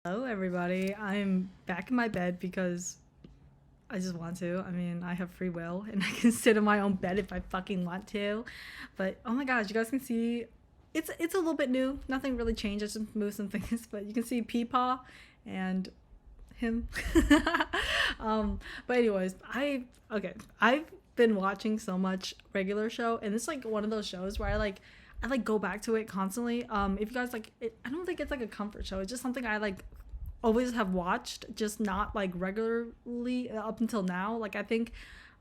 Hello, everybody. I'm back in my bed because I just want to. I mean, I have free will and I can sit in my own bed if I fucking want to. But oh my gosh, you guys can see it's a little bit new. Nothing really changed. I just moved some things, but you can see Peepaw and him. But anyways, I've been watching so much regular show, and it's like one of those shows where I go back to it constantly. If you guys like it, I don't think it's like a comfort show. It's just something I like always have watched, just not like regularly up until now. Like I think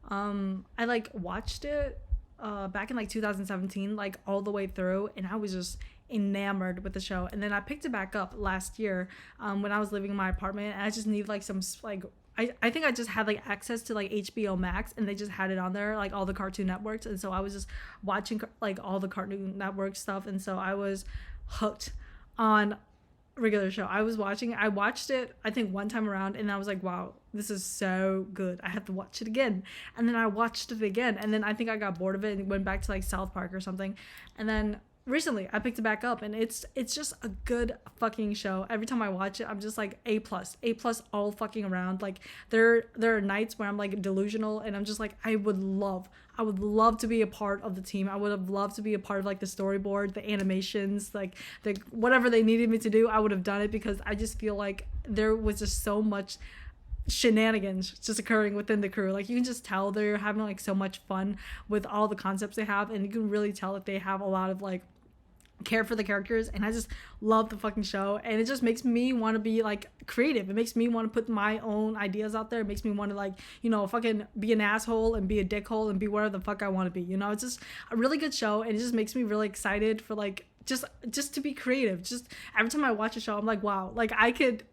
I like watched it back in like 2017, like all the way through, and I was just enamored with the show. And then I picked it back up last year when I was living in my apartment, and I just needed like some like I think I just had like access to like HBO Max, and they just had it on there, like all the Cartoon Networks, and so I was just watching like all the Cartoon Network stuff, and so I was hooked on regular show. I watched it I think one time around, and I was like, wow, this is so good, I have to watch it again. And then I watched it again, and then I think I got bored of it and went back to like South Park or something. And then recently I picked it back up, and it's just a good fucking show. Every time I watch it, I'm just like A plus all fucking around. Like there are nights where I'm like delusional, and I'm just like, I would love to be a part of the team. I would have loved to be a part of like the storyboard, the animations, like the whatever they needed me to do, I would have done it, because I just feel like there was just so much shenanigans just occurring within the crew. Like you can just tell they're having like so much fun with all the concepts they have, and you can really tell that they have a lot of like care for the characters. And I just love the fucking show, and it just makes me want to be like creative. It makes me want to put my own ideas out there. It makes me want to like, fucking be an asshole and be a dickhole and be whatever the fuck I want to be. It's just a really good show, and it just makes me really excited for like just to be creative. Just every time I watch a show, I'm like, wow, like I could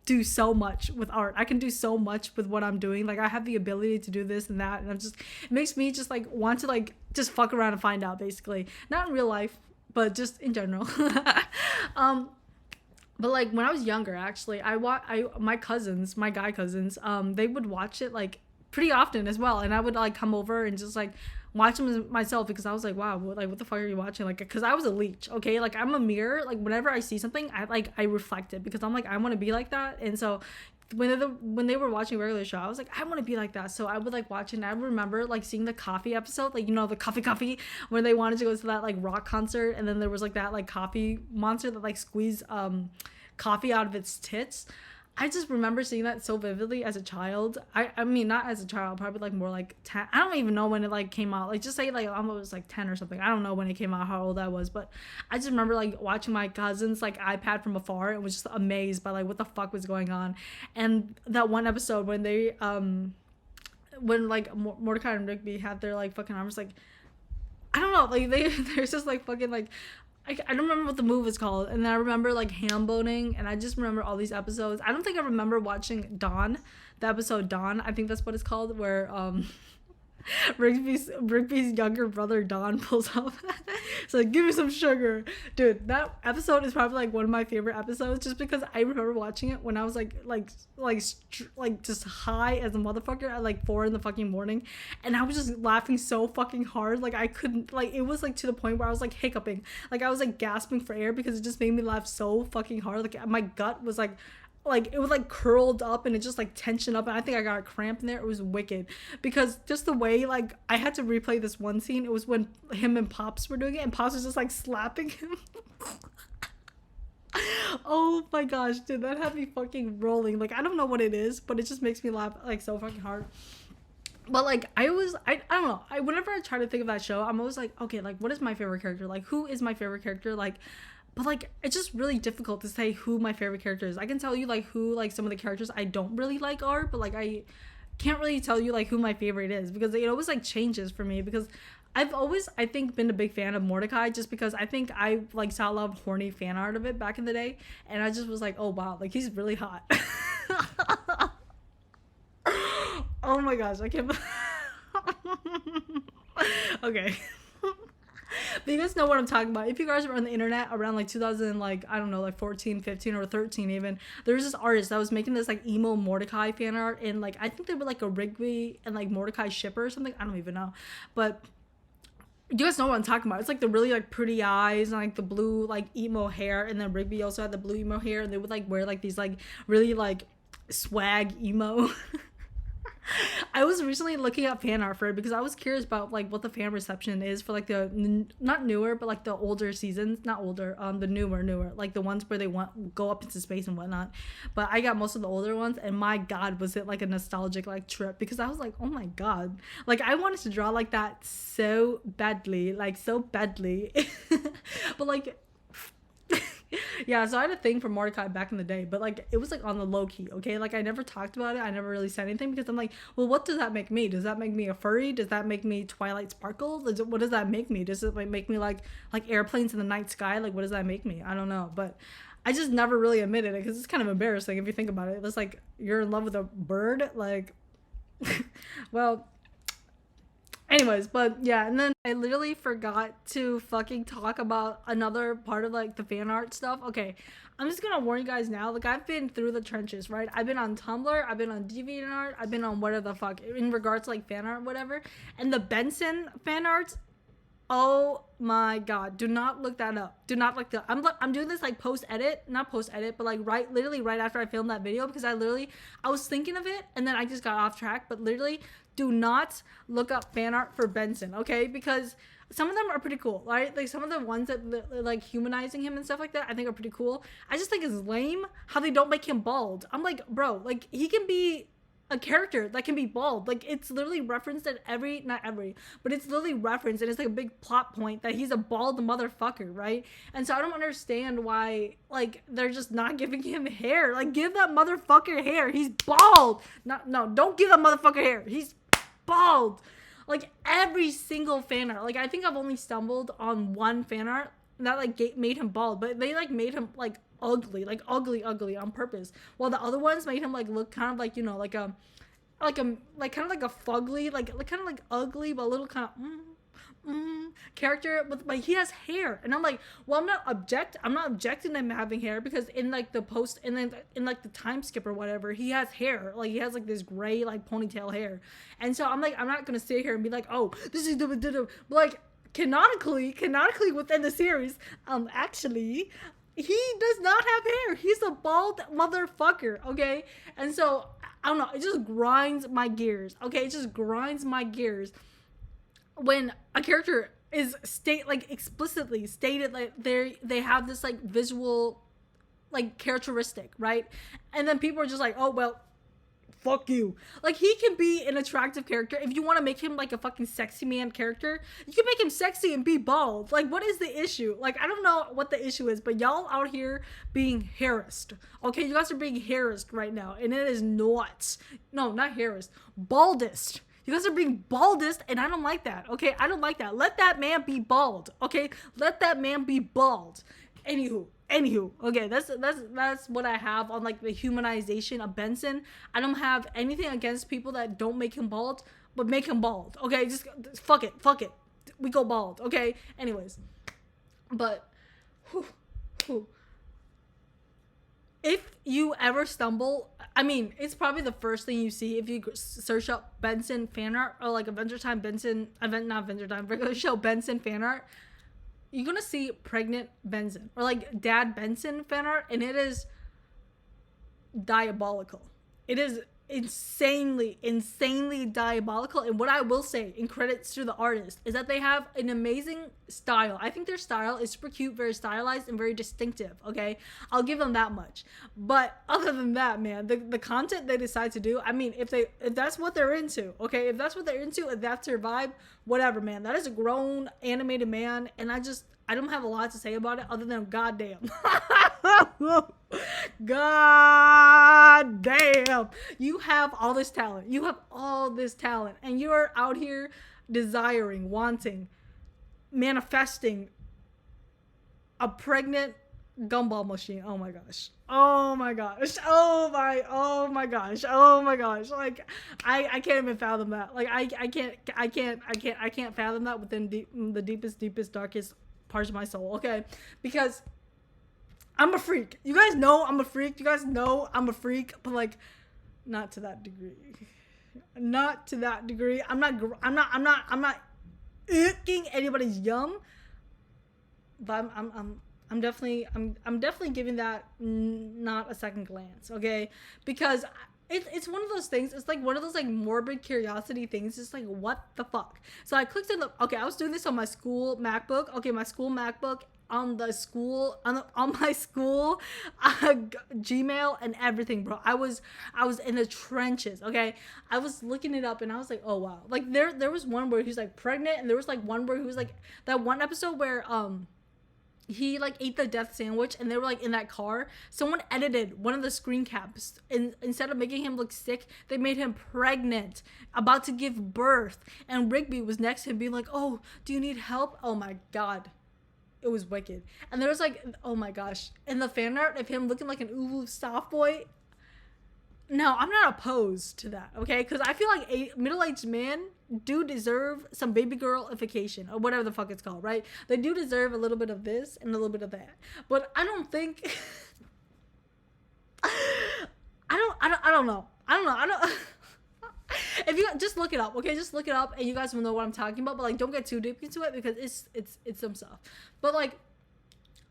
do so much with art. I can do so much with what I'm doing. Like I have the ability to do this and that, and it makes me just like want to like just fuck around and find out, basically. Not in real life, but just in general. um but like when I was younger, actually, my cousins, my guy cousins, they would watch it like pretty often as well, and I would like come over and just like watch them myself, because I was like, wow, what the fuck are you watching? Like, because I was a leech, okay? Like I'm a mirror. Like whenever I see something, I reflect it, because I'm like, I want to be like that. And so when they were watching regular show, I was like, I want to be like that. So I would like watch it, and I remember like seeing the coffee episode, like the coffee where they wanted to go to that like rock concert, and then there was like that like coffee monster that like squeezed coffee out of its tits. I just remember seeing that so vividly as a child. I mean, not as a child, probably like more like 10. I don't even know when it like came out. Like just say like I was like 10 or something. I don't know when it came out, how old I was, but I just remember like watching my cousins like iPad from afar, and was just amazed by like what the fuck was going on. And that one episode when they when like Mordecai and Rigby had their like fucking arms, like I don't know, like there's just like fucking like I don't remember what the move is called. And then I remember like ham boning, and I just remember all these episodes. I don't think I remember watching Dawn, the episode Dawn, I think that's what it's called, where Rigby's younger brother Don pulls up. It's like, give me some sugar. Dude, that episode is probably like one of my favorite episodes, just because I remember watching it when I was like just high as a motherfucker at like 4 in the fucking morning, and I was just laughing so fucking hard. Like I couldn't, like it was like to the point where I was like hiccuping, like I was like gasping for air, because it just made me laugh so fucking hard. Like my gut was like it was like curled up, and it just like tensioned up, and I think I got a cramp in there. It was wicked, because just the way like I had to replay this one scene. It was when him and Pops were doing it, and Pops was just like slapping him. Oh my gosh, dude, that had me fucking rolling. Like I don't know what it is, but it just makes me laugh like so fucking hard. But like I don't know, whenever I try to think of that show, I'm always like, okay, like what is my favorite character? Like who is my favorite character? Like, but like it's just really difficult to say who my favorite character is. I can tell you like who like some of the characters I don't really like are, but like I can't really tell you like who my favorite is, because it always like changes for me, because I've always, I think, been a big fan of Mordecai, just because I think I like saw a lot of horny fan art of it back in the day, and I just was like, oh wow, like he's really hot. Oh my gosh, I can't. Okay. But you guys know what I'm talking about. If you guys were on the internet around like 2000, like I don't know, like 14, 15, or 13 even, there was this artist that was making this like emo Mordecai fan art, and like I think they were like a Rigby and like Mordecai shipper or something. I don't even know. But You guys know what I'm talking about. It's like the really like pretty eyes and like the blue like emo hair, and then Rigby also had the blue emo hair, and they would like wear like these like really like swag emo. I was recently looking at fan art for it because I was curious about like what the fan reception is for like the not newer but like the older seasons, not older, the newer, like the ones where they go up into space and whatnot. But I got most of the older ones, and my god, was it like a nostalgic like trip, because I was like, oh my god, like I wanted to draw like that so badly, like so badly. But like yeah, so I had a thing for Mordecai back in the day, but like it was like on the low key, okay? Like I never talked about it. I never really said anything because I'm like, well, what does that make me? Does that make me a furry? Does that make me Twilight Sparkle? What does that make me? Does it like make me like airplanes in the night sky? Like what does that make me? I don't know, but I just never really admitted it because it's kind of embarrassing if you think about it. It's like you're in love with a bird, like well, anyways, but yeah, and then I literally forgot to fucking talk about another part of like the fan art stuff. Okay, I'm just gonna warn you guys now. Like I've been through the trenches, right? I've been on Tumblr, I've been on DeviantArt, I've been on whatever the fuck in regards to like fan art, whatever. And the Benson fan arts, oh my god, do not look that up. Do not look that. I'm doing this like not post edit, but like literally right after I filmed that video, because I was thinking of it and then I just got off track. But literally, do not look up fan art for Benson, okay? Because some of them are pretty cool, right? Like some of the ones that like humanizing him and stuff like that, I think are pretty cool. I just think it's lame how they don't make him bald. I'm like, bro, like he can be a character that can be bald. Like it's literally referenced at not every, but it's literally referenced, and it's like a big plot point that he's a bald motherfucker, right? And so I don't understand why like they're just not giving him hair. Like give that motherfucker hair. He's bald. No, don't give that motherfucker hair. He's bald. Like every single fan art, like I think I've only stumbled on one fan art that like made him bald, but they like made him like ugly on purpose, while the other ones made him like look kind of like, you know, like kind of like a fugly, like kind of like ugly but a little kind of character with, like he has hair, and I'm like, well, I'm not objecting to him having hair, because in like the post and then in like the time skip or whatever, he has hair, like he has like this gray like ponytail hair. And so I'm like, I'm not gonna sit here and be like, oh, this is like canonically within the series, actually he does not have hair. He's a bald motherfucker, okay? And so I don't know, it just grinds my gears, okay? It just grinds my gears when a character is explicitly stated like they have this like visual like characteristic, right? And then people are just like, oh well, fuck you. Like he can be an attractive character. If you want to make him like a fucking sexy man character, you can make him sexy and be bald. Like what is the issue? Like I don't know what the issue is, but y'all out here being harassed. Okay, you guys are being harassed right now, and it is not harassed, baldest. You guys are being baldest, and I don't like that. Okay, I don't like that. Let that man be bald. Okay, let that man be bald. Anywho, okay, that's what I have on like the humanization of Benson. I don't have anything against people that don't make him bald, but make him bald. Okay, just fuck it. We go bald. Okay. Anyways, but if you ever stumble, I mean, it's probably the first thing you see if you search up Benson fan art, or like Adventure Time Benson, regular show Benson fan art. You're gonna see pregnant Benson or like dad Benson fan art, and it is diabolical. It is insanely diabolical. And what I will say in credits to the artist is that they have an amazing style. I think their style is super cute, very stylized, and very distinctive. Okay, I'll give them that much. But other than that, man, the content they decide to do, I mean, if that's what they're into, okay, if that's their vibe, whatever, man. That is a grown animated man, and I don't have a lot to say about it other than goddamn. God damn. You have all this talent. And you're out here desiring, wanting, manifesting a pregnant gumball machine. Oh my gosh. Like I can't even fathom that. Like I can't fathom that within the deepest, darkest parts of my soul, okay? Because I'm a freak. You guys know I'm a freak. But like not to that degree. I'm not icking anybody's yum. But I'm definitely giving that not a second glance, okay? Because it's one of those things. It's like one of those like morbid curiosity things. It's like, what the fuck? So I clicked in the, okay, I was doing this on my school MacBook. Okay, my school MacBook, on the school on my school Gmail and everything, bro. I was in the trenches. Okay, I was looking it up and I was like, oh wow. Like there was one where he was like pregnant, and there was like one where he was like, that one episode where he like ate the death sandwich and they were like in that car. Someone edited one of the screen caps, and instead of making him look sick, they made him pregnant, about to give birth, and Rigby was next to him being like, oh, do you need help? Oh my god, it was wicked. And there was like, oh my gosh, and the fan art of him looking like an uwu soft boy. No, I'm not opposed to that, okay? Because I feel like a middle-aged man do deserve some baby girlification, or whatever the fuck it's called, right? They do deserve a little bit of this and a little bit of that. But I don't think I don't know. If you just look it up, okay? Just look it up and you guys will know what I'm talking about, but like don't get too deep into it because it's some stuff. But like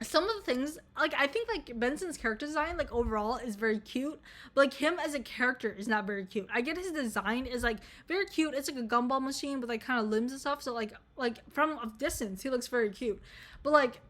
some of the things, like I think like Benson's character design like overall is very cute, but like him as a character is not very cute. I get his design is like very cute. It's like a gumball machine with like kind of limbs and stuff, so like from a distance he looks very cute. But like,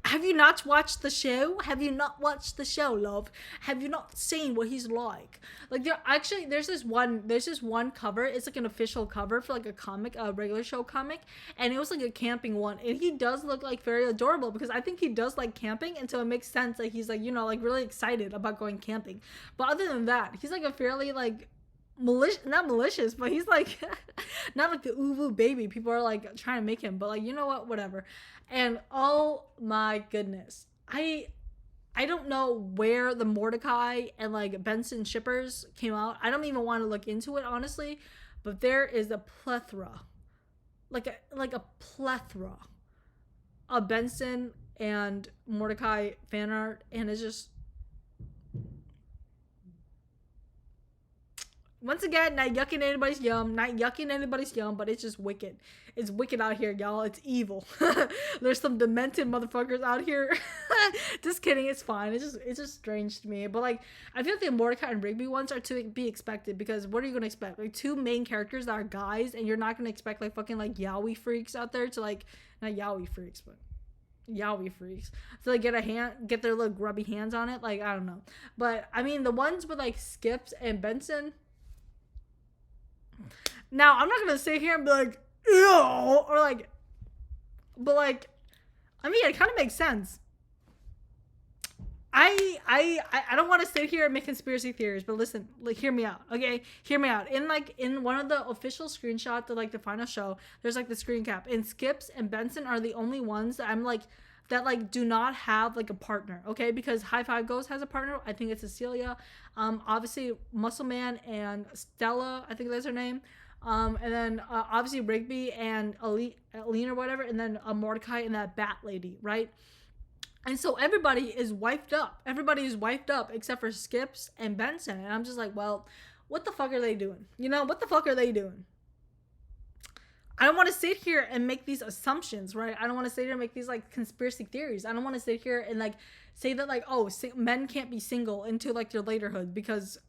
have you not watched the show? Have you not watched the show, love? Have you not seen what he's like? Like there's this one cover. It's like an official cover for like a comic, a regular show comic, and it was like a camping one. And he does look like very adorable because I think he does like camping, and so it makes sense that he's like, you know, like really excited about going camping. But other than that, he's like a fairly like not malicious, but he's like not like the uwu baby people are like trying to make him, but like, you know what, whatever. And oh my goodness, I don't know where the Mordecai and like Benson shippers came out. I don't even want to look into it honestly, but there is a plethora, like a plethora of Benson and Mordecai fan art, and it's just, once again, not yucking anybody's yum, but it's just wicked. It's wicked out here, y'all. It's evil. There's some demented motherfuckers out here. Just kidding, it's fine. It's just strange to me. But like, I feel like the Mordecai and Rigby ones are to be expected, because what are you gonna expect? Like two main characters that are guys, and you're not gonna expect like fucking like yaoi freaks out there to like, not yaoi freaks, but yaoi freaks to like get their little grubby hands on it. Like, I don't know. But I mean, the ones with like Skips and Benson. Now, I'm not gonna sit here and be like, ew, or like, but like, I mean, it kind of makes sense. I don't want to sit here and make conspiracy theories, but listen, like, hear me out, okay? Hear me out. In one of the official screenshots of like the final show, there's like the screen cap, and Skips and Benson are the only ones that I'm like, that like do not have like a partner, okay? Because High Five Ghost has a partner. I think it's Cecilia. Obviously Muscle Man and Stella, I think that's her name. And then obviously Rigby and Aline or whatever, and then Mordecai and that bat lady, right? And so everybody is wiped up. Everybody is wiped up except for Skips and Benson. And I'm just like, well, what the fuck are they doing? You know, what the fuck are they doing? I don't want to sit here and make these assumptions, right? I don't want to sit here and make these like conspiracy theories. I don't want to sit here and like say that like, oh, men can't be single into like their laterhood because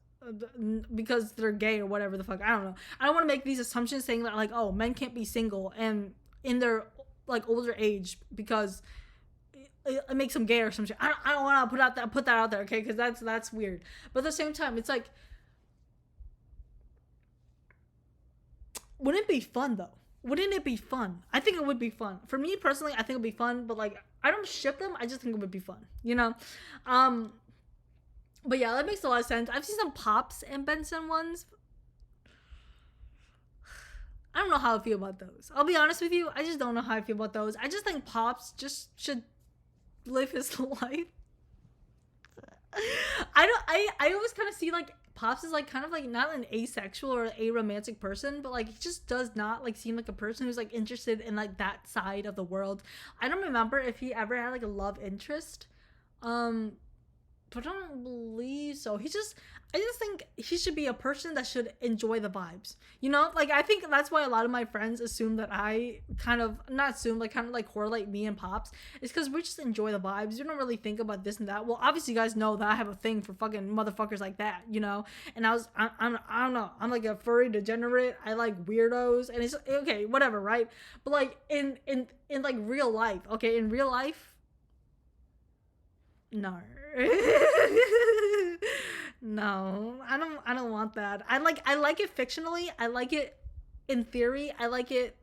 they're gay or whatever the fuck. I don't know. I don't want to make these assumptions saying that like, oh, men can't be single and in their like older age because it makes them gay or some shit. I don't want to put that out there, okay? Because that's weird. But at the same time, it's like, wouldn't it be fun though? Wouldn't it be fun? I think it would be fun. For me personally, I think it would be fun, but like, I don't ship them. I just think it would be fun, you know? But yeah, that makes a lot of sense. I've seen some Pops and Benson ones. I don't know how I feel about those. I'll be honest with you. I just don't know how I feel about those. I just think Pops just should live his life. I always kind of see like Pops is like kind of like not an asexual or a romantic person, but like he just does not like seem like a person who's like interested in like that side of the world. I don't remember if he ever had like a love interest. but I don't believe so. I just think he should be a person that should enjoy the vibes. You know, like I think that's why a lot of my friends assume that I kind of not assume, like kind of like correlate me and Pops. It's because we just enjoy the vibes. You don't really think about this and that. Well, obviously you guys know that I have a thing for fucking motherfuckers like that. You know, and I don't know. I'm like a furry degenerate. I like weirdos, and it's okay, whatever, right? But like in like real life, okay, in real life, no. No, I don't want that. I like it fictionally. I like it in theory. I like it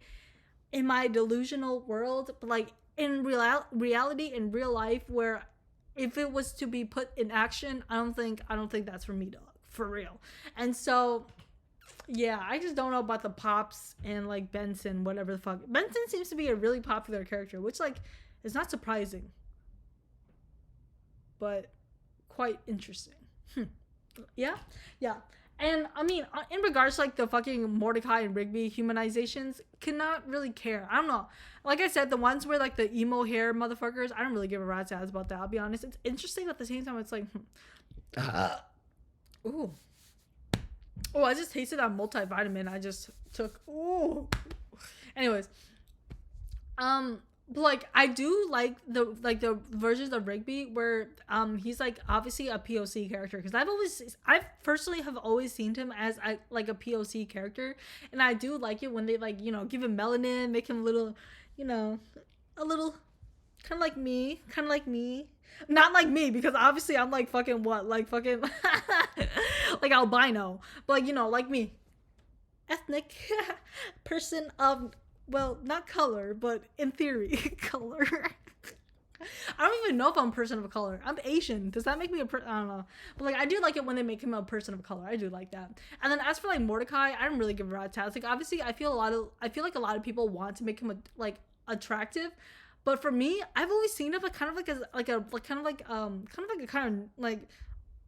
in my delusional world, but like in reality in real life where if it was to be put in action, I don't think that's for me, dog. For real. And so yeah, I just don't know about the Pops and like Benson, whatever the fuck. Benson seems to be a really popular character, which like is not surprising, but quite interesting. Yeah, yeah. And I mean, in regards to like the fucking Mordecai and Rigby humanizations, cannot really care. I don't know. Like I said, the ones where like the emo hair motherfuckers, I don't really give a rat's ass about that. I'll be honest. It's interesting at the same time. It's like, ooh, oh, I just tasted that multivitamin I just took. Ooh. Anyways, but like I do like the versions of Rigby where he's like obviously a POC character, because I've personally have always seen him as like a POC character, and I do like it when they like, you know, give him melanin, make him a little, you know, a little kind of like me, not like me because obviously I'm like fucking what, like fucking like albino, but like, you know, like me, ethnic person of, well, not color, but in theory, color. I don't even know if I'm a person of color. I'm Asian. Does that make me I don't know. But like, I do like it when they make him a person of color. I do like that. And then as for like Mordecai, I don't really give a rat's ass. Like obviously, I feel like a lot of people want to make him like attractive, but for me, I've always seen him like kind of like as like a like kind of like a kind of like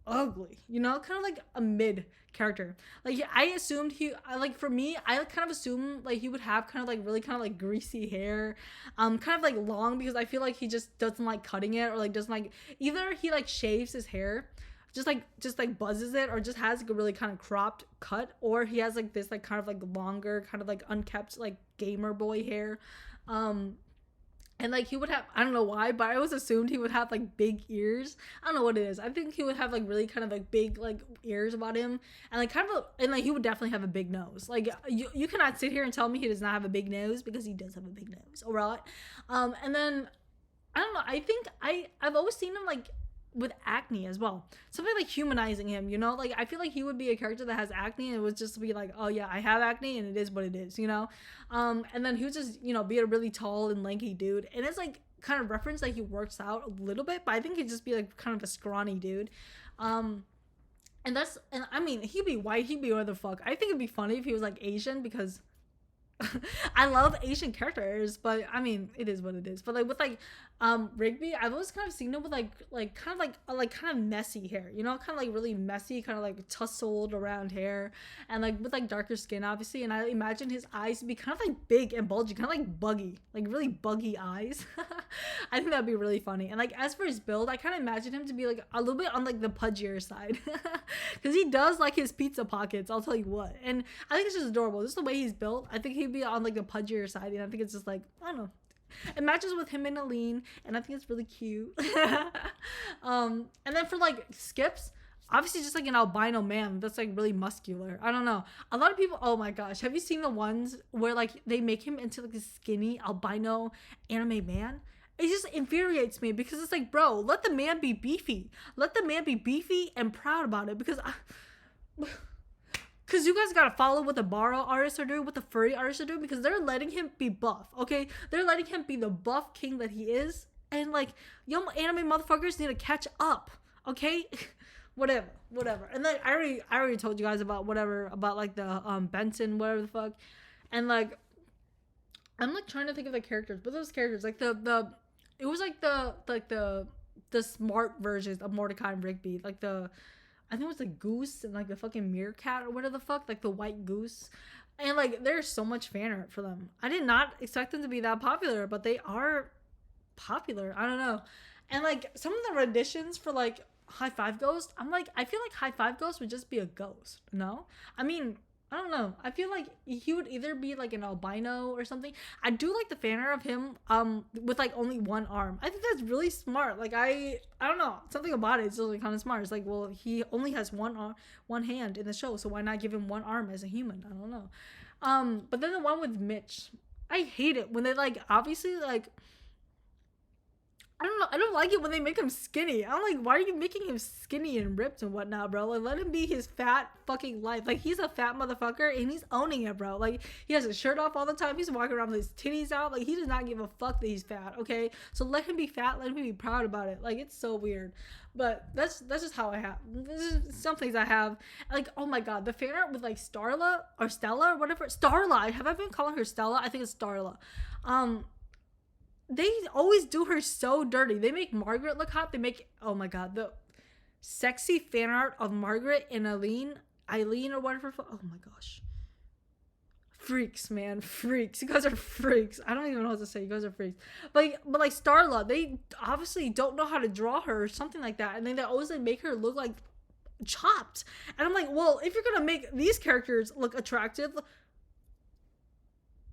ugly, you know, kind of like a mid character. Like I assumed like for me, I kind of assumed like he would have kind of like really kind of like greasy hair, kind of like long, because I feel like he just doesn't like cutting it, or like doesn't like, either he like shaves his hair, just like buzzes it, or just has like a really kind of cropped cut, or he has like this like kind of like longer kind of like unkept like gamer boy hair. And like he would have, I don't know why, but I always assumed he would have like big ears. I don't know what it is. I think he would have like really kind of like big like ears about him, and like kind of and like he would definitely have a big nose. Like you cannot sit here and tell me he does not have a big nose, because he does have a big nose. All right. And then I don't know. I think I've always seen him like with acne as well. Something like humanizing him, you know? Like I feel like he would be a character that has acne, and it would just be like, oh yeah, I have acne and it is what it is, you know? And then he would just, you know, be a really tall and lanky dude. And it's like kind of reference that he works out a little bit, but I think he'd just be like kind of a scrawny dude. And I mean, he'd be white, he'd be whatever the fuck. I think it'd be funny if he was like Asian, because I love Asian characters, but I mean, it is what it is. But like with like Rigby, I've always kind of seen him with like kind of messy hair, you know, kind of like really messy, kind of like tousled around hair, and like with like darker skin, obviously. And I imagine his eyes to be kind of like big and bulgy, kind of like buggy, like really buggy eyes. I think that'd be really funny. And like as for his build, I kind of imagine him to be like a little bit on like the pudgier side, because he does like his pizza pockets, I'll tell you what. And I think it's just adorable, just the way he's built. I think he'd be on like the pudgier side, and I think it's just like, I don't know, it matches with him and Aline, and I think it's really cute. And then for like Skips, obviously just like an albino man that's like really muscular. I don't know, a lot of people, oh my gosh, have you seen the ones where like they make him into like a skinny albino anime man? It just infuriates me, because it's like, bro, let the man be beefy, and proud about it, because because you guys gotta follow what the Baro artists are doing, what the furry artists are doing, because they're letting him be buff, okay? They're letting him be the buff king that he is, and like, young anime motherfuckers need to catch up, okay? whatever. And then I already told you guys about whatever, about like the Benson, whatever the fuck, and like, I'm like trying to think of the characters, but those characters, like it was like the smart versions of Mordecai and Rigby, like I think it was the goose and like the fucking meerkat or whatever the fuck, like the white goose. And like there's so much fan art for them. I did not expect them to be that popular, but they are popular. I don't know. And like some of the renditions for like High Five Ghost, I'm like, I feel like High Five Ghost would just be a ghost. No, I mean, I don't know. I feel like he would either be like an albino or something. I do like the fan art of him with like only one arm. I think that's really smart. Like I don't know, something about it. It's really kind of smart. It's like, well, he only has one arm, one hand in the show, so why not give him one arm as a human? I don't know. But then the one with Mitch, I hate it when they like obviously like. I don't know. I don't like it when they make him skinny. I'm like, why are you making him skinny and ripped and whatnot, bro? Like, let him be his fat fucking life. Like, he's a fat motherfucker and he's owning it, bro. Like, he has his shirt off all the time. He's walking around with his titties out. Like, he does not give a fuck that he's fat, okay? So let him be fat. Let him be proud about it. Like, it's so weird. But that's just how I have. This is some things I have. Like, oh my god, the fan art with like Starla or Stella or whatever. Starla. Have I been calling her Stella? I think it's Starla. They always do her so dirty. They make Margaret look hot. They make, oh my god, the sexy fan art of Margaret and Eileen or whatever. Oh my gosh. Freaks, man. Freaks. You guys are freaks. I don't even know what to say. You guys are freaks. But like Starla, they obviously don't know how to draw her or something like that. And then they always like make her look like chopped. And I'm like, well, if you're going to make these characters look attractive,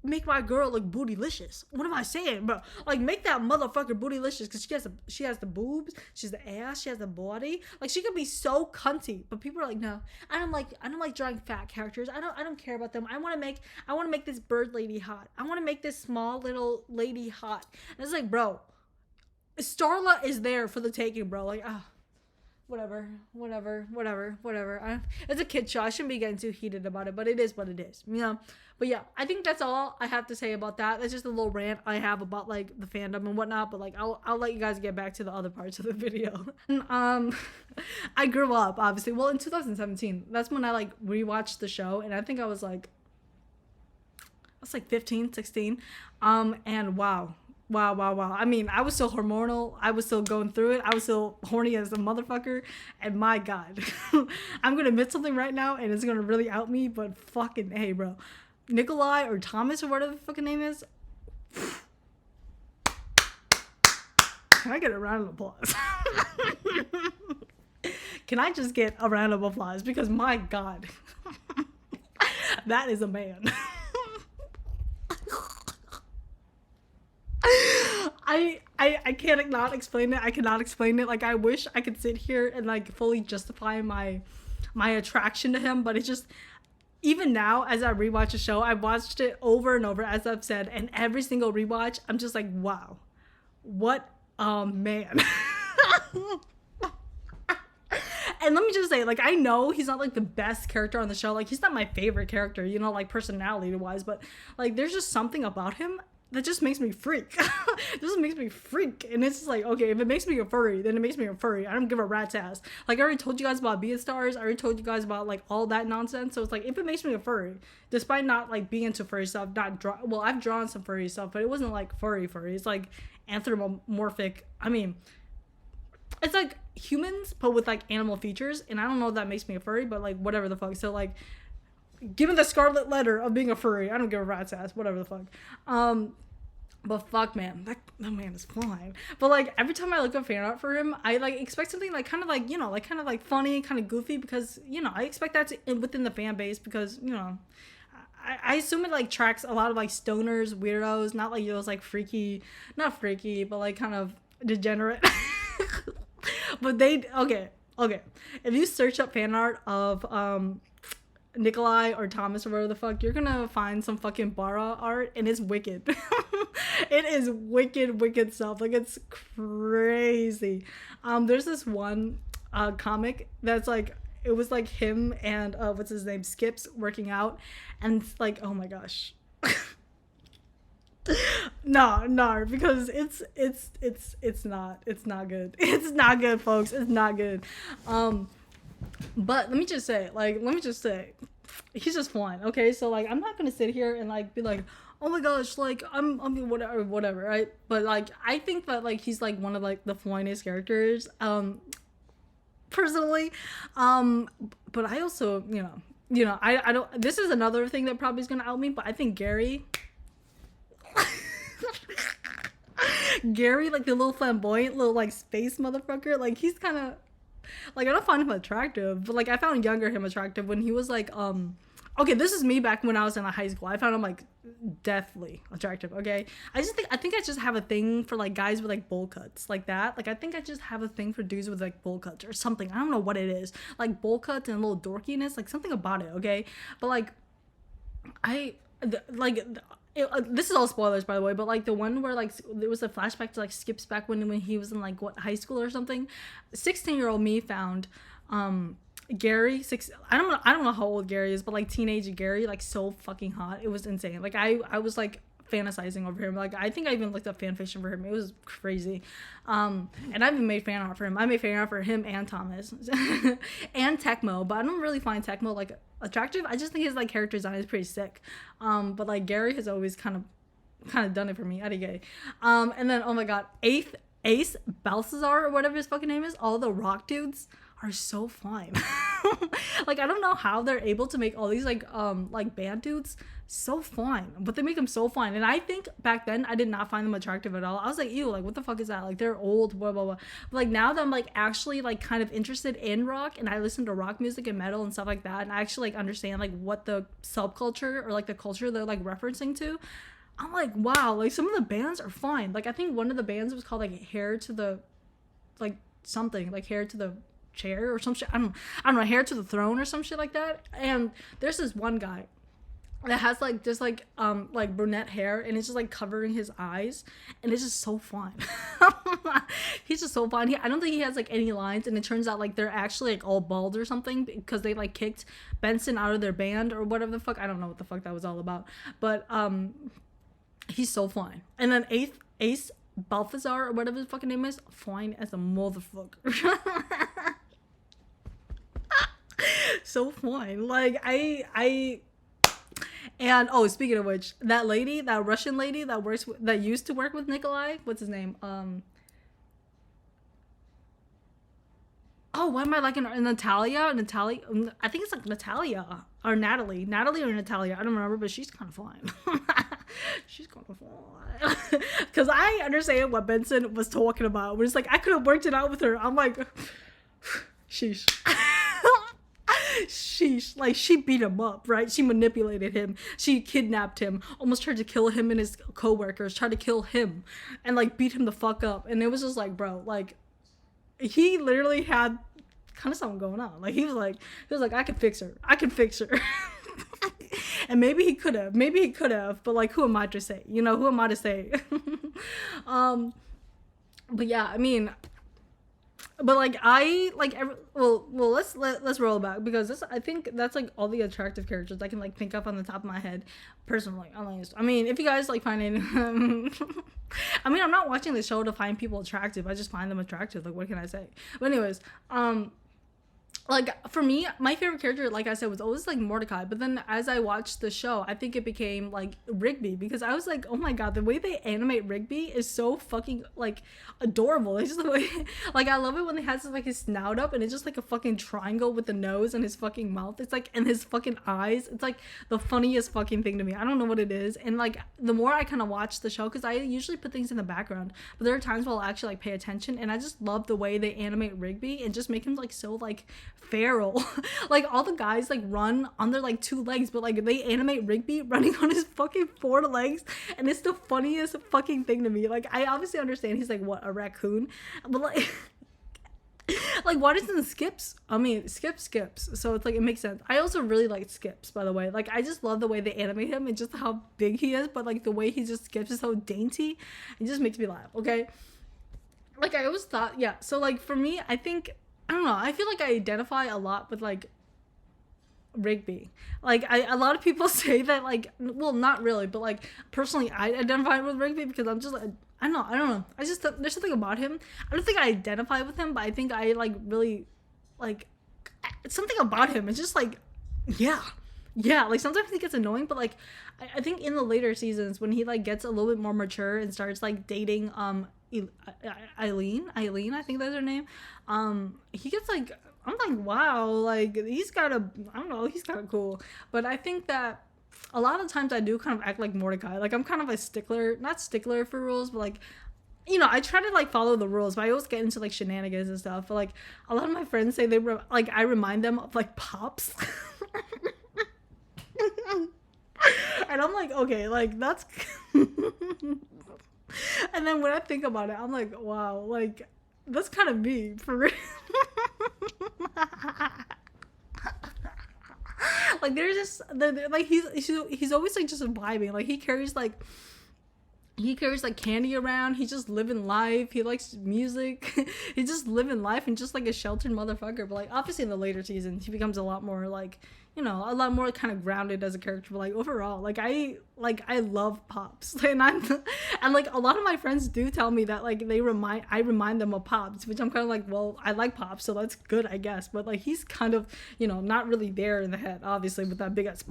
make my girl look bootylicious. What am I saying, bro? Like, make that motherfucker bootylicious because she has the boobs, she has the ass, she has the body. Like, she could be so cunty. But people are like, no, I don't like drawing fat characters. I don't care about them. I want to make this bird lady hot. I want to make this small little lady hot. And it's like, bro, Starla is there for the taking, bro. Like, whatever. It's a kid show. I shouldn't be getting too heated about it, but it is what it is, you know. But yeah, I think that's all I have to say about that. That's just a little rant I have about like the fandom and whatnot. But like, I'll let you guys get back to the other parts of the video. I grew up obviously. Well, in 2017, that's when I like rewatched the show, and I think I was like 15, 16. And wow. I mean, I was so hormonal. I was still going through it. I was still horny as a motherfucker. And my God, I'm going to admit something right now and it's going to really out me, but fucking hey, bro. Nikolai or Thomas or whatever the fucking name is. Can I get a round of applause? Can I just get a round of applause? Because my God, that is a man. I can't not explain it. I cannot explain it. Like, I wish I could sit here and like fully justify my attraction to him, but it's just, even now as I rewatch the show, I've watched it over and over, as I've said, and every single rewatch I'm just like, wow, what a man. And let me just say, like, I know he's not like the best character on the show. Like, he's not my favorite character, you know, like personality wise, but like there's just something about him that just makes me freak. This makes me freak. And it's just like, okay, if it makes me a furry, then it makes me a furry. I don't give a rat's ass. Like, I already told you guys about Beastars. I already told you guys about like all that nonsense. So it's like, if it makes me a furry, despite not like being into furry stuff, well, I've drawn some furry stuff, but it wasn't like furry. It's like anthropomorphic. I mean, it's like humans, but with like animal features. And I don't know if that makes me a furry, but like whatever the fuck. So like, given the scarlet letter of being a furry, I don't give a rat's ass, whatever the fuck. But fuck, man, that man is fine. But like, every time I look up fan art for him, I like expect something like kind of like, you know, like kind of like funny, kind of goofy, because, you know, I expect that within the fan base, because, you know, I assume it like tracks a lot of like stoners, weirdos, not like those like not freaky, but like kind of degenerate. But okay. If you search up fan art of Nikolai or Thomas or whatever the fuck, you're gonna find some fucking Bara art, and it's wicked. It is wicked stuff. Like, it's crazy. There's this one comic that's like, it was like him and what's his name, Skips, working out, and it's like, oh my gosh. No, because it's not good. It's not good, folks. It's not good. But let me just say, he's just flying. Okay, so like, I'm not gonna sit here and like be like, oh my gosh, like I'm whatever, right? But like, I think that like he's like one of like the flyingest characters, personally. But I also, you know, I don't. This is another thing that probably is gonna out me, but I think Gary, like the little flamboyant little like space motherfucker, like he's kind of. Like I don't find him attractive, but like I found younger him attractive when he was like okay, this is me back when I was in high school. I found him like deathly attractive. Okay, I think I just have a thing for like guys with like bowl cuts like that. Like I think I just have a thing for dudes with like bowl cuts or something. I don't know what it is. Like bowl cuts and a little dorkiness, like something about it. Okay, but like like. This is all spoilers, by the way, but like the one where like there was a flashback to like skips back when he was in like what high school or something. 16-year-old me found Gary I don't know how old Gary is, but like teenage Gary, like so fucking hot. It was insane. Like I was like fantasizing over him. Like I think I even looked up fan fiction for him. It was crazy. And I even made fan art for him. I made fan art for him and Thomas and Tecmo, but I don't really find Tecmo like attractive. I just think his like character design is pretty sick. But like Gary has always kind of done it for me. Gay. And then oh my god, Ace Balthazar or whatever his fucking name is, all the rock dudes are so fine. Like I don't know how they're able to make all these like band dudes so fine, but they make them so fine. And I think back then I did not find them attractive at all. I was like, ew, like what the fuck is that? Like they're old, blah blah blah. But like now that I'm like actually like kind of interested in rock and I listen to rock music and metal and stuff like that, and I actually like understand like what the subculture or like the culture they're like referencing to, I'm like, wow, like some of the bands are fine. Like I think one of the bands was called like Hair to the like something, like Hair to the Chair or some shit. I don't know, Hair to the Throne or some shit like that. And there's this one guy that has like just like brunette hair and it's just like covering his eyes and it's just so fun. He's just so fun. I don't think he has like any lines, and it turns out like they're actually like all bald or something because they like kicked Benson out of their band or whatever the fuck. I don't know what the fuck that was all about, but he's so fine. And then Ace Balthazar or whatever his fucking name is, fine as a motherfucker. So fine. Like and oh, speaking of which, that Russian lady that used to work with Nikolai, what's his name? Oh, why am I liking her? Natalia? I think it's like Natalia or Natalie or Natalia. I don't remember, but she's kind of fine. She's kind of fine. Because I understand what Benson was talking about. Where it's like I could have worked it out with her. I'm like, sheesh. Sheesh. Like she beat him up, right? She manipulated him. She kidnapped him. Almost tried to kill him and his co-workers. Tried to kill him and like beat him the fuck up. And it was just like, bro, like he literally had kind of something going on. Like he was like I could fix her. And maybe he could have, but like who am I to say? You know, who am I to say? But yeah, I mean, but like let's roll back, because I think that's like all the attractive characters I can like think of on the top of my head personally, at least. I mean, if you guys like find it I mean, I'm not watching the show to find people attractive. I just find them attractive. Like, what can I say? But anyways, like for me, my favorite character, like I said, was always like Mordecai. But then as I watched the show, I think it became like Rigby, because I was like, oh my god, the way they animate Rigby is so fucking like adorable. It's just the way, like I love it when they has like his snout up and it's just like a fucking triangle with the nose and his fucking mouth. It's like, and his fucking eyes. It's like the funniest fucking thing to me. I don't know what it is. And like the more I kind of watch the show, because I usually put things in the background, but there are times where I'll actually like pay attention, and I just love the way they animate Rigby and just make him like so like feral. Like all the guys like run on their like 2 legs, but like they animate Rigby running on his fucking 4 legs, and it's the funniest fucking thing to me. Like I obviously understand he's like what, a raccoon, but like like why doesn't Skips? I mean, Skips, so it's like it makes sense. I also really like Skips, by the way. Like I just love the way they animate him and just how big he is, but like the way he just skips is so dainty. It just makes me laugh. Okay, like I always thought, yeah, so like for me, I think, I don't know, I feel like I identify a lot with like Rigby. Like a lot of people say that, like, well, not really, but like personally I identify with Rigby because I'm just like, I don't know. I just, there's something about him. I don't think I identify with him, but I think I like really like something about him. It's just like, yeah, like sometimes he gets annoying, but like I think in the later seasons when he like gets a little bit more mature and starts like dating Eileen, I think that's her name, he gets like, I'm like, wow, like he's kind of cool. But I think that a lot of times I do kind of act like Mordecai. Like I'm kind of a stickler, not stickler for rules, but like I try to like follow the rules, but I always get into like shenanigans and stuff. But like a lot of my friends say like I remind them of like Pops. And I'm like, okay, like that's and then when I think about it, I'm like, wow, like that's kind of me for real. Like there's just like he's always like just vibing. Like he carries like candy around. He's just living life. He likes music. He's just living life and just like a sheltered motherfucker. But like obviously in the later seasons, he becomes a lot more like a lot more kind of grounded as a character. But like overall, like I love Pops, and like a lot of my friends do tell me that like I remind them of Pops, which I'm kind of like, well, I like Pops, so that's good, I guess. But like he's kind of not really there in the head, obviously, with that big ass.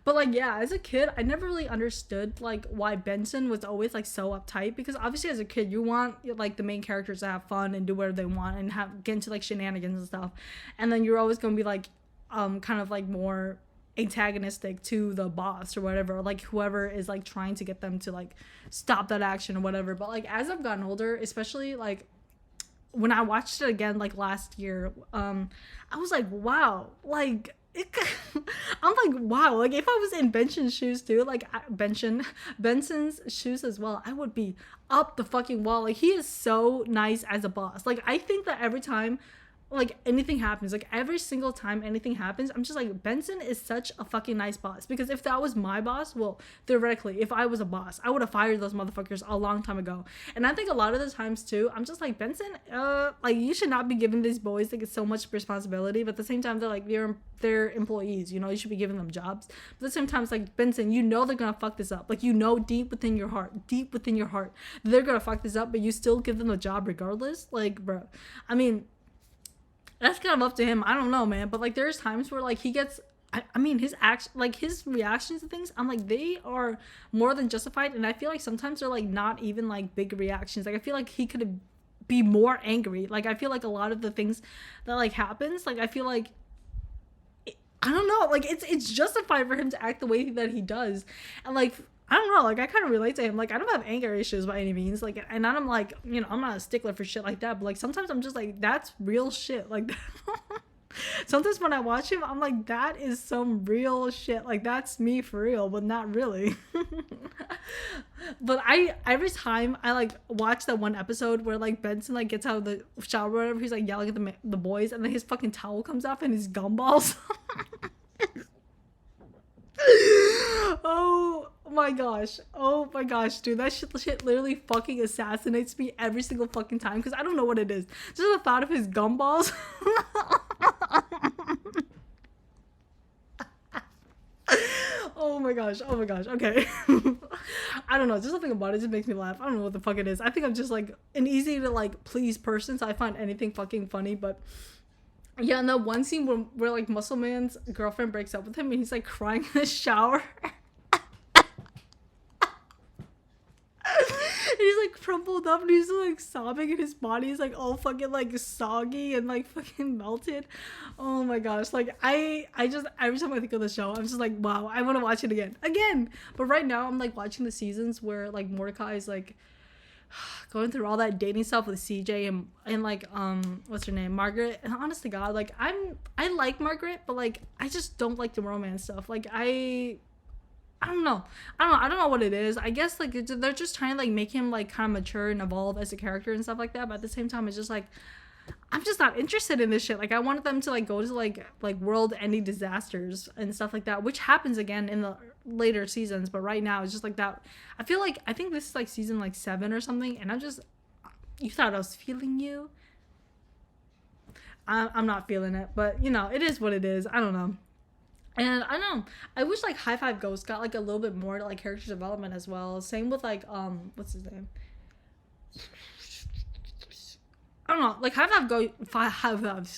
But like yeah, as a kid, I never really understood like why Benson was always like so uptight, because obviously as a kid you want like the main characters to have fun and do whatever they want and get into like shenanigans and stuff, and then you're always gonna be like kind of like more antagonistic to the boss or whatever, or like whoever is like trying to get them to like stop that action or whatever. But like as I've gotten older, especially like when I watched it again like last year, I was like, wow, like I'm like, wow, like if I was in Benson's shoes too, like Benson's shoes as well, I would be up the fucking wall. Like he is so nice as a boss. Like I think that every time like anything happens, like every single time anything happens, I'm just like, Benson is such a fucking nice boss. Because if that was my boss, well, theoretically, if I was a boss, I would have fired those motherfuckers a long time ago. And I think a lot of the times too, I'm just like, Benson, like you should not be giving these boys like so much responsibility. But at the same time, they're like they're employees, you should be giving them jobs. But at the same time, it's like, Benson, they're gonna fuck this up. Like deep within your heart, they're gonna fuck this up, but you still give them a job regardless. Like, bro, I mean, that's kind of up to him. I don't know, man. But like there's times where like he gets I mean his action, like his reactions to things, I'm like, they are more than justified. And I feel like sometimes they're like not even like big reactions. Like I feel like he could be more angry. Like I feel like a lot of the things that like happens, like I feel like I don't know, like it's justified for him to act the way that he does. And like I don't know, like I kind of relate to him. Like I don't have anger issues by any means, like, and I'm like, I'm not a stickler for shit like that, but like sometimes I'm just like, that's real shit. Like sometimes when I watch him, I'm like, that is some real shit. Like that's me for real, but not really. But every time I like watch that one episode where like Benson like gets out of the shower or whatever, he's like yelling at the boys, and then his fucking towel comes off and his gumballs. Oh my gosh, dude, that shit literally fucking assassinates me every single fucking time, because I don't know what it is. Just the thought of his gumballs. Oh my gosh, okay. I don't know, just something about it just makes me laugh. I don't know what the fuck it is. I think I'm just like an easy to like please person, so I find anything fucking funny. But yeah, and that one scene where like Muscle Man's girlfriend breaks up with him and he's like crying in the shower. And he's like crumpled up and he's like sobbing, and his body is like all fucking like soggy and like fucking melted. Oh my gosh, like I just, every time I think of the show, I'm just like, wow, I want to watch it again. But right now I'm like watching the seasons where like Mordecai is like going through all that dating stuff with CJ and like what's her name, Margaret. And honest to God, like I like Margaret, but like I just don't like the romance stuff. Like I don't know what it is. I guess like they're just trying to like make him like kind of mature and evolve as a character and stuff like that. But at the same time, it's just like, I'm just not interested in this shit. Like I wanted them to like go to like world-ending disasters and stuff like that, which happens again in the later seasons. But right now it's just like that. I think this is like season like 7 or something, and you thought I was feeling you. I'm not feeling it, but it is what it is. I don't know. And I don't know, I wish like High Five Ghost got like a little bit more like character development as well. Same with like what's his name? I don't know, like High Five,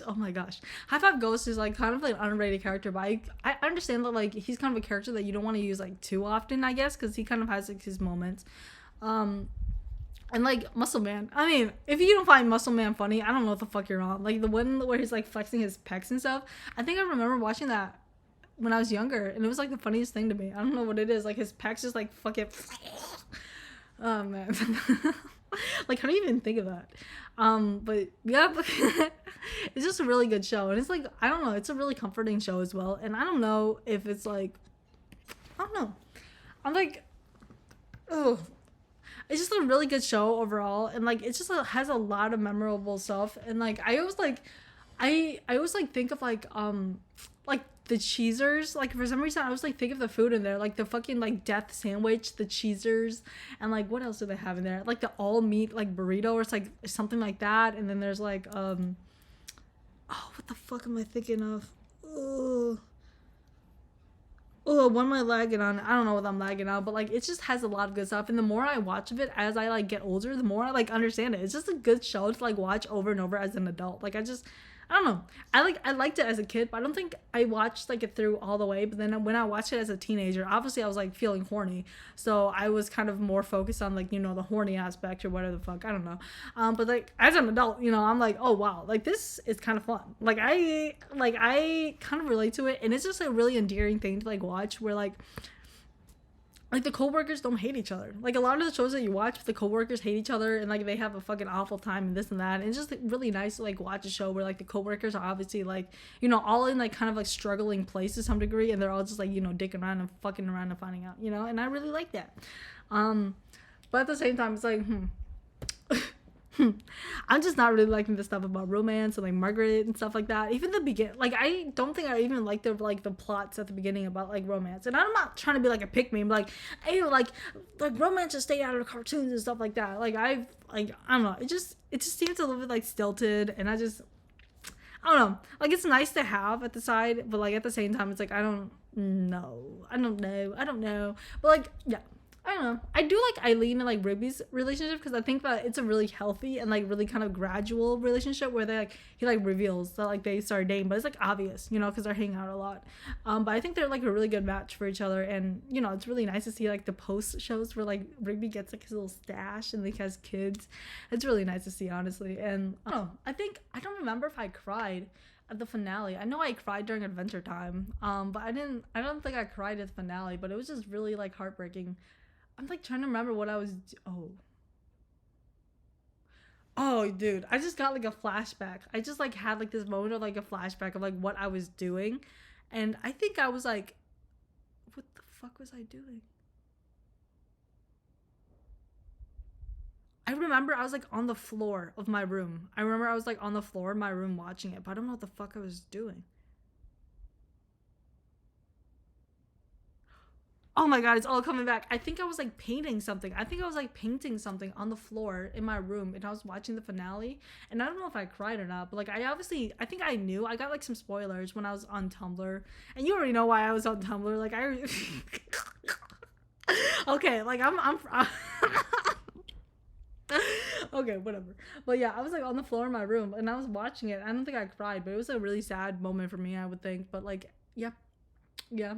oh my gosh, High Five Ghost is like kind of like an underrated character, but I understand that like he's kind of a character that you don't want to use like too often, I guess, because he kind of has like his moments. And like Muscle Man, I mean, if you don't find Muscle Man funny, I don't know what the fuck you're on. Like the one where he's like flexing his pecs and stuff, I think I remember watching that when I was younger, and it was like the funniest thing to me. I don't know what it is, like his pecs just like fucking Oh man. Like, how do you even think of that? But yeah, it's just a really good show, and it's like, I don't know, it's a really comforting show as well. And I don't know if it's like, I don't know. I'm like, oh, it's just a really good show overall, and like it just has a lot of memorable stuff. And like I always like think of like the cheesers. Like for some reason I always like think of the food in there, like the fucking like death sandwich, the cheesers, and like what else do they have in there? Like the all meat like burrito, or it's like something like that. And then there's like oh, what the fuck am I thinking of? Oh, oh, what am I lagging on? I don't know what I'm lagging on, but like it just has a lot of good stuff. And the more I watch of it as I like get older, the more I like understand it. It's just a good show to like watch over and over as an adult. Like I don't know. I liked it as a kid, but I don't think I watched like it through all the way. But then when I watched it as a teenager, obviously I was like feeling horny, so I was kind of more focused on like, you know, the horny aspect or whatever the fuck, I don't know. But like as an adult, you know, I'm like, oh wow, like this is kind of fun. I kind of relate to it, and it's just a really endearing thing to like watch, where like the coworkers don't hate each other. Like a lot of the shows that you watch, the coworkers hate each other, and like they have a fucking awful time and this and that. And it's just like, really nice to like watch a show where like the coworkers are obviously like, you know, all in like kind of like struggling place to some degree, and they're all just like, you know, dicking around and fucking around and finding out, you know. And I really like that. But at the same time, it's like, I'm just not really liking the stuff about romance and like Margaret and stuff like that. Even the begin, like I don't think I even like the plots at the beginning about like romance. And I'm not trying to be like a pick me, but like, hey, like romance just stay out of cartoons and stuff like that. Like I don't know. It just seems a little bit like stilted, and I don't know. Like it's nice to have at the side, but like at the same time, it's like I don't know. But like yeah. I don't know. I do like Eileen and like Rigby's relationship, because I think that it's a really healthy and like really kind of gradual relationship, where he like reveals that like they started dating, but it's like obvious, you know, because they're hanging out a lot. But I think they're like a really good match for each other, and you know, it's really nice to see like the post shows where like Rigby gets like his little stash and like has kids. It's really nice to see, honestly. And I don't know. I don't remember if I cried at the finale. I know I cried during Adventure Time, but I don't think I cried at the finale, but it was just really like heartbreaking. I'm like trying to remember what I was. Oh, dude, I just got like a flashback. I just like had like this moment of like a flashback of like what I was doing, and I think I was like, what the fuck was I doing? I remember I was like on the floor of my room. I remember I was like on the floor of my room watching it, but I don't know what the fuck I was doing. Oh my god, it's all coming back. I think I was like painting something. I think I was like painting something on the floor in my room, and I was watching the finale. And I don't know if I cried or not, but like I think I knew. I got like some spoilers when I was on Tumblr. And you already know why I was on Tumblr. Like I Okay, like I'm okay, whatever. But yeah, I was like on the floor in my room, and I was watching it. I don't think I cried, but it was a really sad moment for me, I would think. But like, yeah, yeah.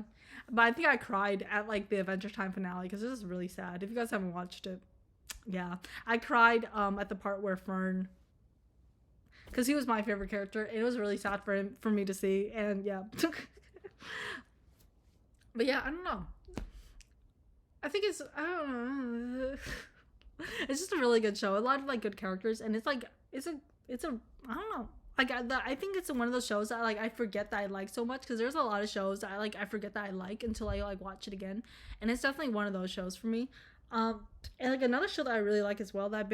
But I think I cried at like the Adventure Time finale, because this is really sad. If you guys haven't watched it, yeah, I cried at the part where Fern, because he was my favorite character. It was really sad for me to see, and yeah. But yeah, I don't know. I think I don't know. It's just a really good show. A lot of like good characters, and it's a I don't know. Like I think it's one of those shows that like I forget that I like so much, because there's a lot of shows that I forget that I like until I like watch it again, and it's definitely one of those shows for me. And like another show that I really like as well, that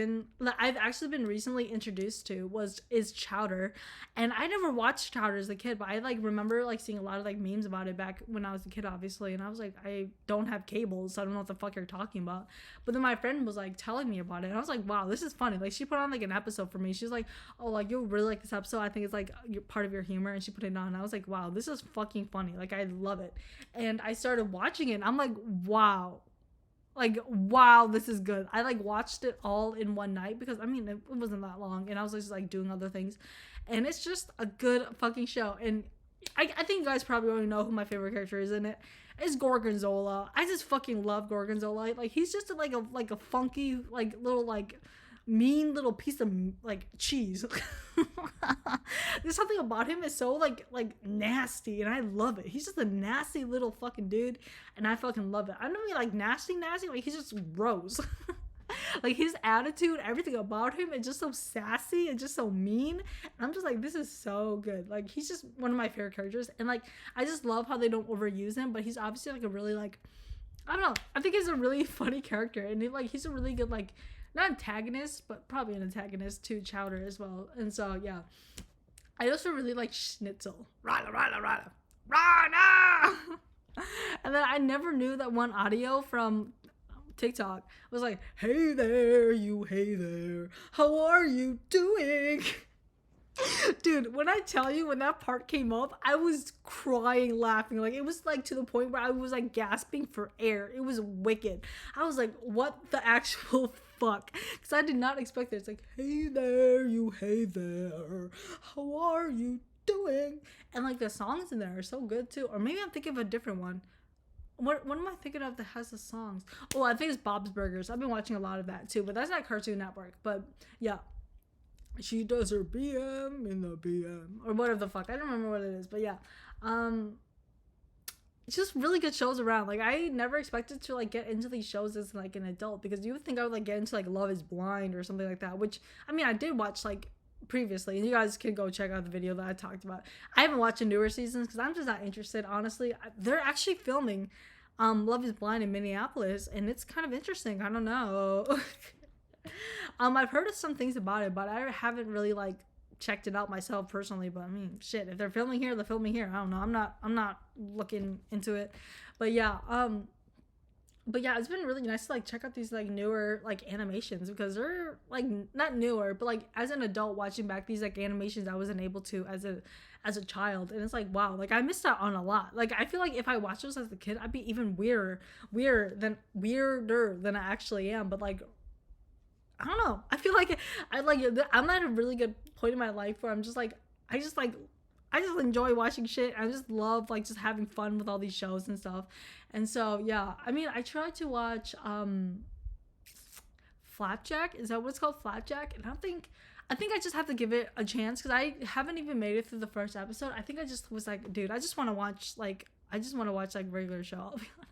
I've actually been recently introduced to is Chowder. And I never watched Chowder as a kid, but I like remember like seeing a lot of like memes about it back when I was a kid, obviously. And I was like, I don't have cable, so I don't know what the fuck you're talking about. But then my friend was like telling me about it, and I was like, wow, this is funny. Like she put on like an episode for me. She's like, oh, like you'll really like this episode. I think it's like part of your humor, and she put it on. And I was like, wow, this is fucking funny. Like I love it. And I started watching it, and I'm like, wow, like wow, this is good. I like watched it all in one night, because I mean it wasn't that long, and I was just like doing other things, and it's just a good fucking show. And I think you guys probably already know who my favorite character is in it. It's Gorgonzola. I just fucking love Gorgonzola. Like he's just like a funky like little like mean little piece of like cheese. There's something about him is so like nasty, and I love it. He's just a nasty little fucking dude, and I fucking love it. I don't mean like nasty, like he's just gross. Like his attitude, everything about him is just so sassy and just so mean. And I'm just like, this is so good. Like he's just one of my favorite characters. And like I just love how they don't overuse him, but he's obviously like a really like, I don't know. I think he's a really funny character, and he's a really good like, not antagonist, but probably an antagonist to Chowder as well. And so yeah, I also really like Schnitzel. Rada rada rada rada. And then I never knew that one audio from TikTok was like, "Hey there, you. Hey there. How are you doing?" Dude, when I tell you, when that part came up, I was crying laughing. Like it was like to the point where I was like gasping for air. It was wicked. I was like, what the actual fuck? Because I did not expect it. It's like, hey there, you. Hey there. How are you doing? And like the songs in there are so good too. Or maybe I'm thinking of a different one. What am I thinking of that has the songs? Oh, I think it's Bob's Burgers. I've been watching a lot of that too, but that's not Cartoon Network. But yeah. She does her BM in the BM. Or whatever the fuck. I don't remember what it is. But yeah. It's just really good shows around. Like I never expected to like get into these shows as like an adult, because you would think I would like get into like Love is Blind or something like that, which I mean I did watch like previously, and you guys can go check out the video that I talked about. I haven't watched the newer seasons because I'm just not interested, honestly. They're actually filming Love is Blind in Minneapolis, and it's kind of interesting. I don't know. I've heard of some things about it, but I haven't really like checked it out myself personally. But I mean, shit, if they're filming here, they're filming here. I don't know. I'm not looking into it. But yeah, it's been really nice to like check out these like newer like animations, because they're like not newer, but like as an adult watching back these like animations I wasn't able to as a child, and it's like, wow, like I missed out on a lot. Like I feel like if I watched those as a kid, I'd be even weirder than I actually am. But like I don't know. I feel like I'm at a really good point in my life where I'm just like I just enjoy watching shit. I just love like just having fun with all these shows and stuff. And so yeah, I mean I tried to watch Flapjack. Is that what it's called? Flapjack? And I think I just have to give it a chance, because I haven't even made it through the first episode. I think I just was like, dude, I just want to watch like regular show, I'll be honest.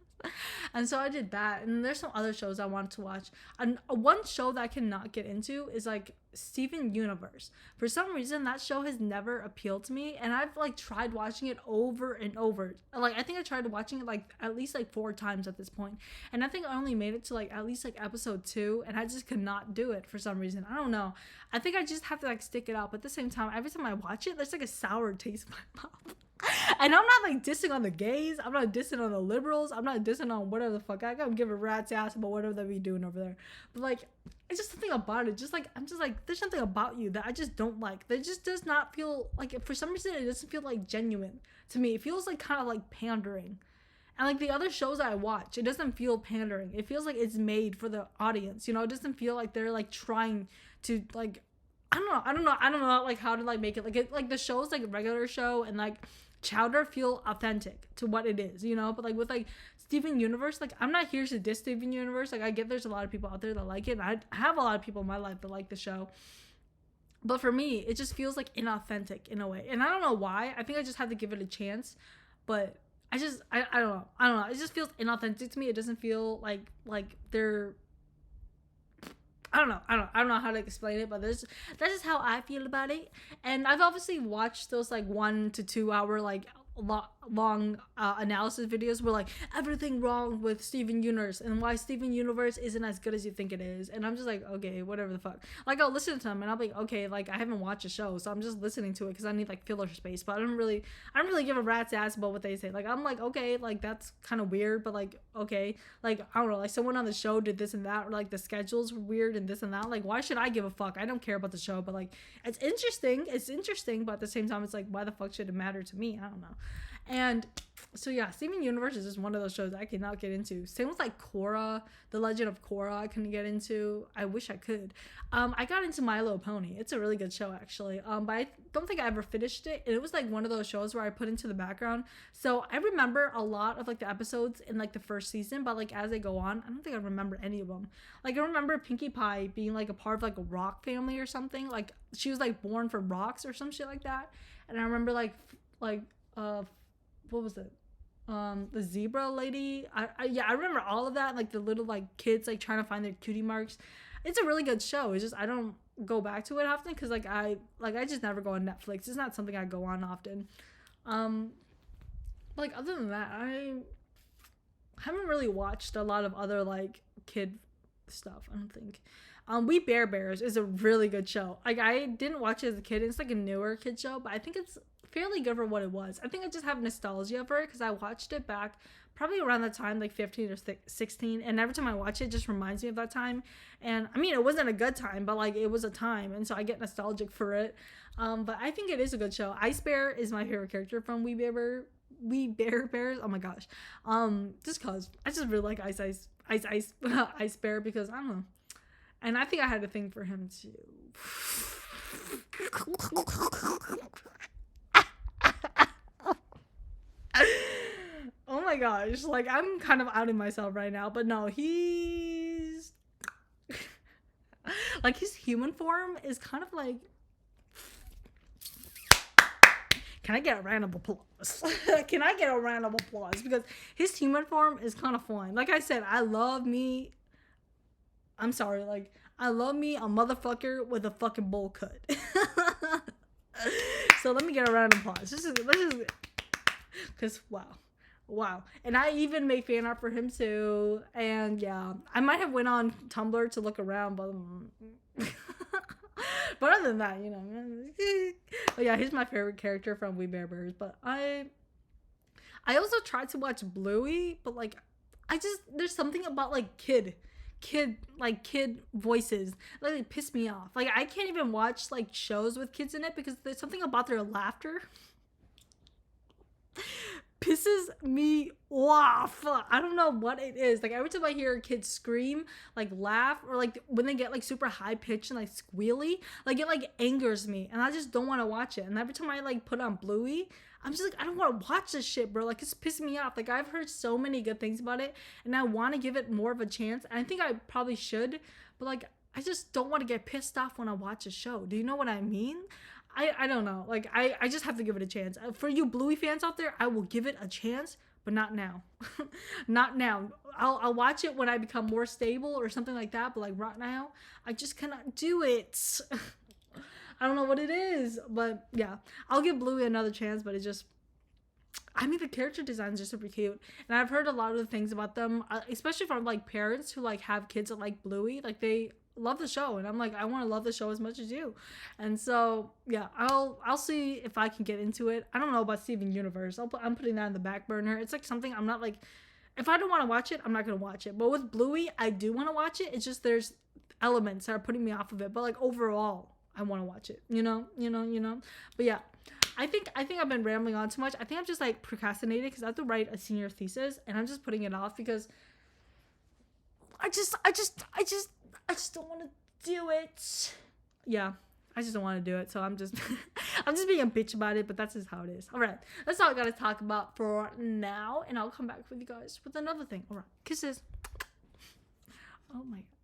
And so I did that, and there's some other shows I wanted to watch. And one show that I cannot get into is like Steven Universe. For some reason that show has never appealed to me, and I've like tried watching it over and over. Like I think I tried watching it like at least like 4 times at this point, and I think I only made it to like at least like episode 2, and I just could not do it for some reason. I don't know. I think I just have to like stick it out, but at the same time, every time I watch it, there's like a sour taste in my mouth. And I'm not like dissing on the gays, I'm not dissing on the liberals, I'm not dissing on whatever the fuck. I gotta give a rat's ass about whatever they be doing over there. But like, it's just something about it. Just like I'm just like, there's something about you that I just don't like. That just does not feel like, for some reason it doesn't feel like genuine to me. It feels like kind of like pandering. And like the other shows I watch, it doesn't feel pandering. It feels like it's made for the audience. You know, it doesn't feel like they're like trying to like, I don't know like how to like make it like the shows like Regular Show and like Chowder feel authentic to what it is, you know. But like with like Steven Universe, like I'm not here to diss Steven Universe. Like I get there's a lot of people out there that like it, and I have a lot of people in my life that like the show. But for me, it just feels like inauthentic in a way, and I don't know why. I think I just had to give it a chance, but I don't know. It just feels inauthentic to me. It doesn't feel like they're. I don't know how to explain it, but that's just how I feel about it. And I've obviously watched those like 1 to 2 hour like long analysis videos where like everything wrong with Steven Universe and why Steven Universe isn't as good as you think it is. And I'm just like, okay, whatever the fuck. Like I'll listen to them and I'll be like, okay, like I haven't watched a show, so I'm just listening to it because I need like filler space. But I don't really give a rat's ass about what they say. Like I'm like, okay, like that's kind of weird, but like okay, like I don't know, like someone on the show did this and that, or like the schedules were weird and this and that. Like why should I give a fuck? I don't care about the show, but like it's interesting, but at the same time it's like, why the fuck should it matter to me? I don't know. And so yeah, Steven Universe is just one of those shows I cannot get into. Same with like Korra, The Legend of Korra, I couldn't get into. I wish I could. I got into My Little Pony. It's a really good show actually. But I don't think I ever finished it. And it was like one of those shows where I put into the background. So I remember a lot of like the episodes in like the first season, but like as they go on, I don't think I remember any of them. Like I remember Pinkie Pie being like a part of like a rock family or something. Like she was like born from rocks or some shit like that. And I remember like what was it? The zebra lady. I remember all of that. Like the little like kids like trying to find their cutie marks. It's a really good show. It's just I don't go back to it often because I just never go on Netflix. It's not something I go on often. Um, like other than that, I haven't really watched a lot of other like kid stuff. I don't think. We Bear Bears is a really good show. Like I didn't watch it as a kid. It's like a newer kid show, but I think it's fairly good for what it was. I think I just have nostalgia for it because I watched it back probably around that time, like 15 or 16. And every time I watch it, it just reminds me of that time. And I mean, it wasn't a good time, but like it was a time. And so I get nostalgic for it. But I think it is a good show. Ice Bear is my favorite character from We Bear Bears. Oh my gosh. Just cause I just really like Ice Bear because I don't know. And I think I had a thing for him too. Oh my gosh, like I'm kind of outing myself right now, but no, he's like his human form is kind of like. Can I get a round of applause? Can I get a round of applause? Because his human form is kind of fun. Like I said, I love me a motherfucker with a fucking bowl cut. So let me get a round of applause. Because wow. And I even make fan art for him too. And yeah, I might have went on Tumblr to look around, but but other than that, but yeah, he's my favorite character from We Bear Bears. But I also tried to watch Bluey, but like there's something about like kid voices like they piss me off. Like I can't even watch like shows with kids in it because there's something about their laughter pisses me off. I don't know what it is. Like every time I hear a kid scream, like laugh, or like when they get like super high pitched and like squealy, like it like angers me, and I just don't want to watch it. And every time I like put on Bluey, I'm just like, I don't want to watch this shit, bro. Like it's pissing me off. Like I've heard so many good things about it, and I want to give it more of a chance. And I think I probably should, but like I just don't want to get pissed off when I watch a show. Do you know what I mean? I don't know. Like I just have to give it a chance. For you Bluey fans out there, I will give it a chance, but not now. Not now. I'll watch it when I become more stable or something like that. But like right now, I just cannot do it. I don't know what it is, but yeah, I'll give Bluey another chance. But I mean, the character design is just super cute, and I've heard a lot of the things about them, especially from like parents who like have kids that like Bluey. Like they love the show, and I'm like, I want to love the show as much as you. And so yeah, I'll see if I can get into it. I don't know about Steven Universe. I'm putting that in the back burner. It's like something I'm not like, if I don't want to watch it, I'm not gonna watch it. But with Bluey, I do want to watch it. It's just there's elements that are putting me off of it. But like overall, I want to watch it. But yeah, I think I've been rambling on too much. I think I'm just like procrastinating because I have to write a senior thesis, and I'm just putting it off because I just don't want to do it. Yeah, I just don't want to do it. So I'm just being a bitch about it, but that's just how it is. All right, that's all I got to talk about for now, and I'll come back with you guys with another thing. All right, kisses. Oh my God.